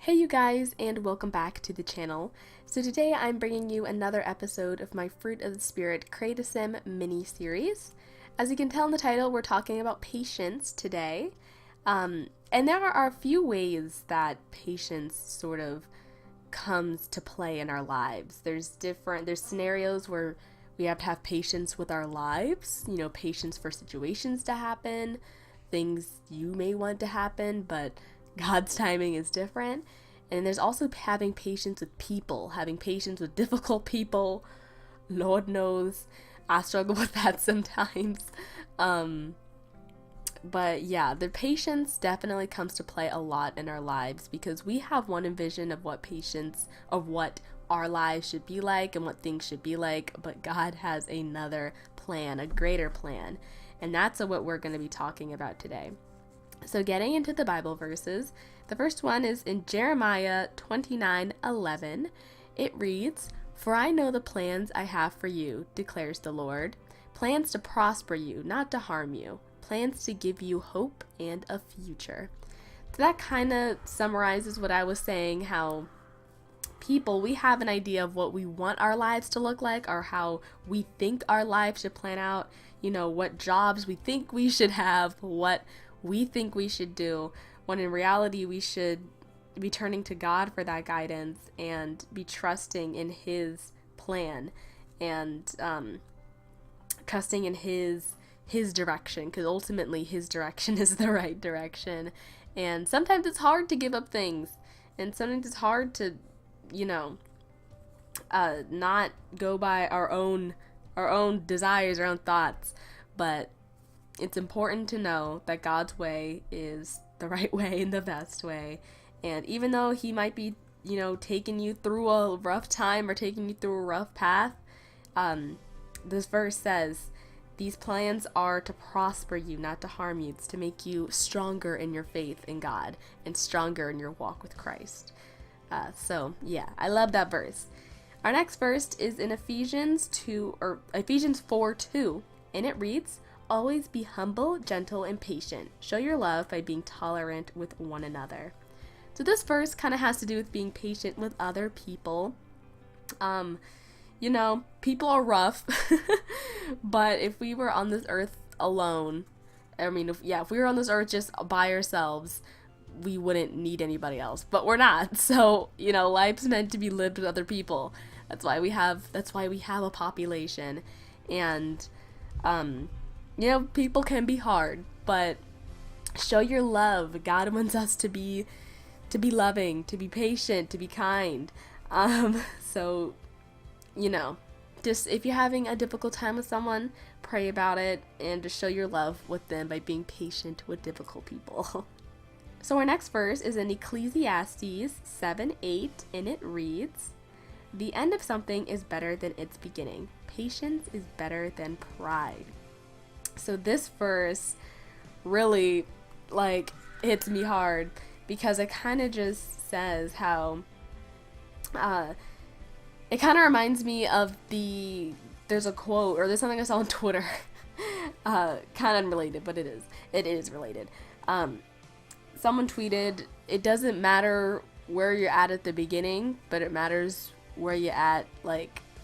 Hey you guys, and welcome back to the channel. So today I'm bringing you another episode of my Fruit of the Spirit Create a Sim mini-series. As you can tell in the title, we're talking about patience today. And there are a few ways that patience sort of comes to play in our lives. There's scenarios where we have to have patience with our lives, patience for situations to happen, things you may want to happen, but God's timing is different. And there's also having patience with people, having patience with difficult people. Lord knows I struggle with that sometimes. But yeah, the patience definitely comes to play a lot in our lives because we have one vision of what our lives should be like and what things should be like, but God has another plan, a greater plan. And that's what we're going to be talking about today. So getting into the Bible verses, the first one is in Jeremiah 29:11. It reads, "For I know the plans I have for you, declares the Lord, plans to prosper you, not to harm you, plans to give you hope and a future." So that kind of summarizes what I was saying, how we have an idea of what we want our lives to look like or how we think our life should plan out, what jobs we think we should have, what we think we should do, when in reality we should be turning to God for that guidance and be trusting in His plan and trusting in His direction, because ultimately His direction is the right direction. And sometimes it's hard to give up things, and sometimes it's hard to not go by our own desires, our own thoughts, but it's important to know that God's way is the right way and the best way. And even though He might be, taking you through a rough time or taking you through a rough path, this verse says, these plans are to prosper you, not to harm you. It's to make you stronger in your faith in God and stronger in your walk with Christ. So yeah, I love that verse. Our next verse is in Ephesians 4:2, and it reads, "Always be humble, gentle, and patient. Show your love by being tolerant with one another." So this verse kind of has to do with being patient with other people. People are rough, but if we were on this earth alone, if we were on this earth just by ourselves, we wouldn't need anybody else, but we're not. So, life's meant to be lived with other people. That's why we have a population. And, people can be hard, but show your love. God wants us to be loving, to be patient, to be kind. So, just if you're having a difficult time with someone, pray about it and just show your love with them by being patient with difficult people. So our next verse is in Ecclesiastes 7:8, and it reads, "The end of something is better than its beginning. Patience is better than pride." So this verse really, hits me hard because it kind of just says how, it kind of reminds me of there's a quote, or there's something I saw on Twitter, kind of unrelated, but it is related. Someone tweeted, "It doesn't matter where you're at the beginning, but it matters where you're at,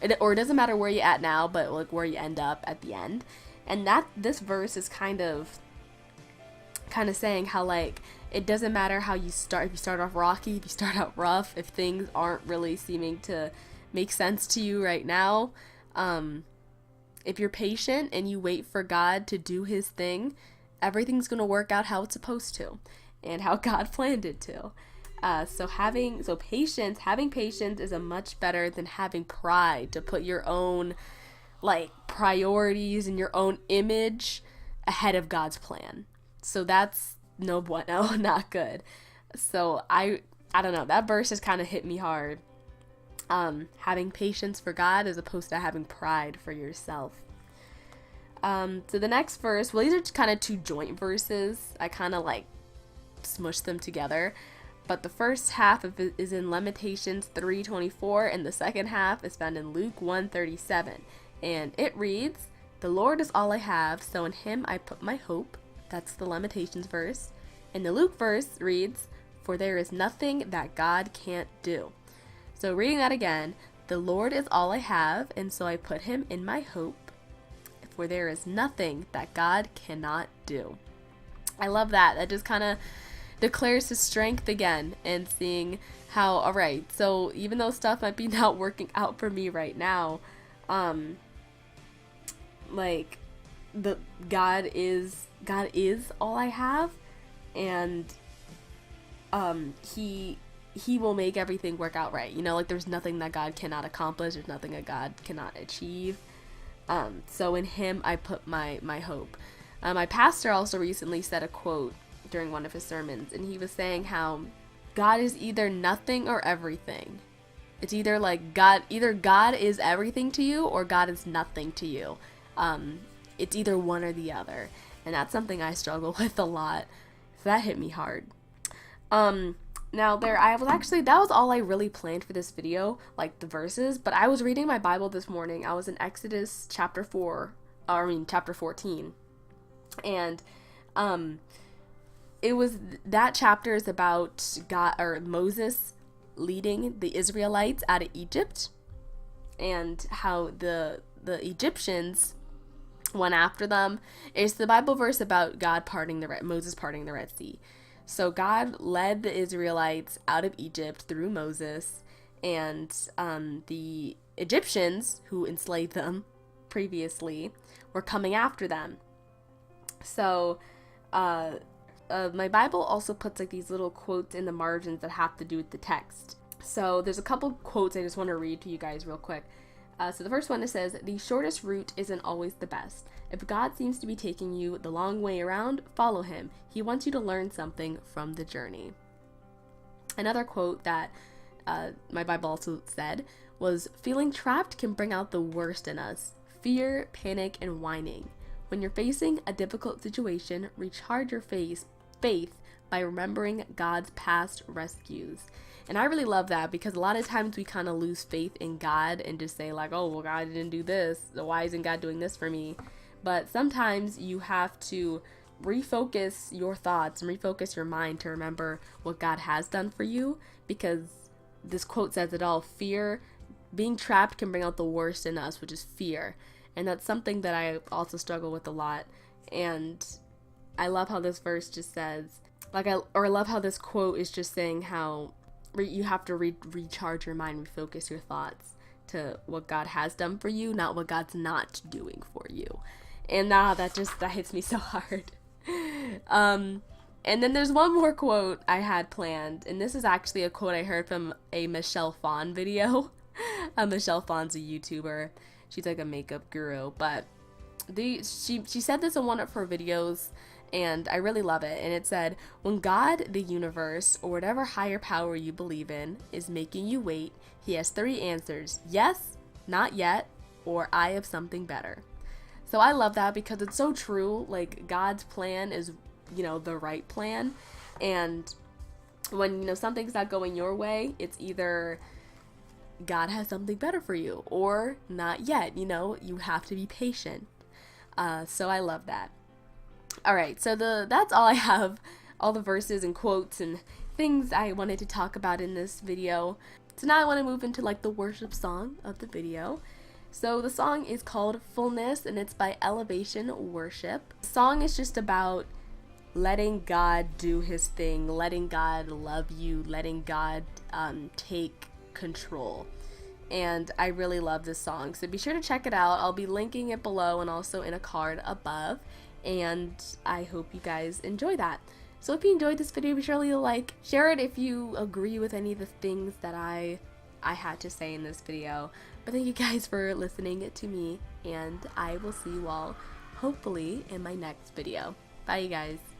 it doesn't matter where you're at now, but where you end up at the end." And this verse is kind of saying how it doesn't matter how you start, if you start off rocky, if you start out rough, if things aren't really seeming to make sense to you right now, if you're patient and you wait for God to do His thing, everything's gonna work out how it's supposed to and how God planned it to. Having patience is a much better than having pride to put your own priorities and your own image ahead of God's plan. So that's no bueno, not good. So I don't know, that verse just kind of hit me hard. Having patience for God as opposed to having pride for yourself. So the next verse, these are kind of two joint verses. I kind of smush them together. But the first half of it is in Lamentations 3:24, and the second half is found in Luke 1:37. And it reads, "The Lord is all I have, so in Him I put my hope." That's the Lamentations verse. And the Luke verse reads, for there is nothing that God can't do. So reading that again, the Lord is all I have, and so I put him in my hope, for there is nothing that God cannot do. I love that. That just kind of declares his strength again, and seeing how, alright, so even though stuff might be not working out for me right now, like, God is all I have, and he will make everything work out right. You know, like, there's nothing that God cannot accomplish, there's nothing that God cannot achieve. So in him I put my hope. My pastor also recently said a quote during one of his sermons, and he was saying how God is either nothing or everything. It's either like either God is everything to you or God is nothing to you. It's either one or the other, and that's something I struggle with a lot. So that hit me hard. Now that was all I really planned for this video, like the verses, but I was reading my Bible this morning. I was in Exodus chapter 14, and it was, that chapter is about Moses leading the Israelites out of Egypt, and how the Egyptians went after them. It's the Bible verse about Moses parting the Red Sea. So God led the Israelites out of Egypt through Moses, and the Egyptians, who enslaved them previously, were coming after them. So my Bible also puts like these little quotes in the margins that have to do with the text. So there's a couple quotes I just want to read to you guys real quick. So the first one, it says, "The shortest route isn't always the best. If God seems to be taking you the long way around, follow him. He wants you to learn something from the journey." Another quote that my Bible also said was, "Feeling trapped can bring out the worst in us. Fear, panic, and whining. When you're facing a difficult situation, recharge your faith by remembering God's past rescues." And I really love that, because a lot of times we kind of lose faith in God and just say like, oh, well, God didn't do this, so why isn't God doing this for me? But sometimes you have to refocus your thoughts and refocus your mind to remember what God has done for you, because this quote says it all. Fear, being trapped can bring out the worst in us, which is fear. And that's something that I also struggle with a lot. And I love how this verse just says, I love how this quote is just saying how you have to recharge your mind, refocus your thoughts to what God has done for you, not what God's not doing for you. And that hits me so hard. And then there's one more quote I had planned, and this is actually a quote I heard from a Michelle Phan video. Michelle Phan's a YouTuber. She's like a makeup guru, but she said this in one of her videos, and I really love it. And it said, "When God, the universe, or whatever higher power you believe in, is making you wait, he has 3 answers: yes, not yet, or I have something better." So I love that, because it's so true. Like, God's plan is, the right plan. And when, something's not going your way, it's either God has something better for you or not yet. You have to be patient. So I love that. Alright, so that's all I have, all the verses and quotes and things I wanted to talk about in this video. So now I want to move into like the worship song of the video. So the song is called Fullness, and it's by Elevation Worship. The song is just about letting God do his thing, letting God love you, letting God take control. And I really love this song, so be sure to check it out. I'll be linking it below and also in a card above. And I hope you guys enjoy that. So if you enjoyed this video, be sure to leave a like. Share it if you agree with any of the things that I had to say in this video. But thank you guys for listening to me, and I will see you all hopefully in my next video. Bye, you guys.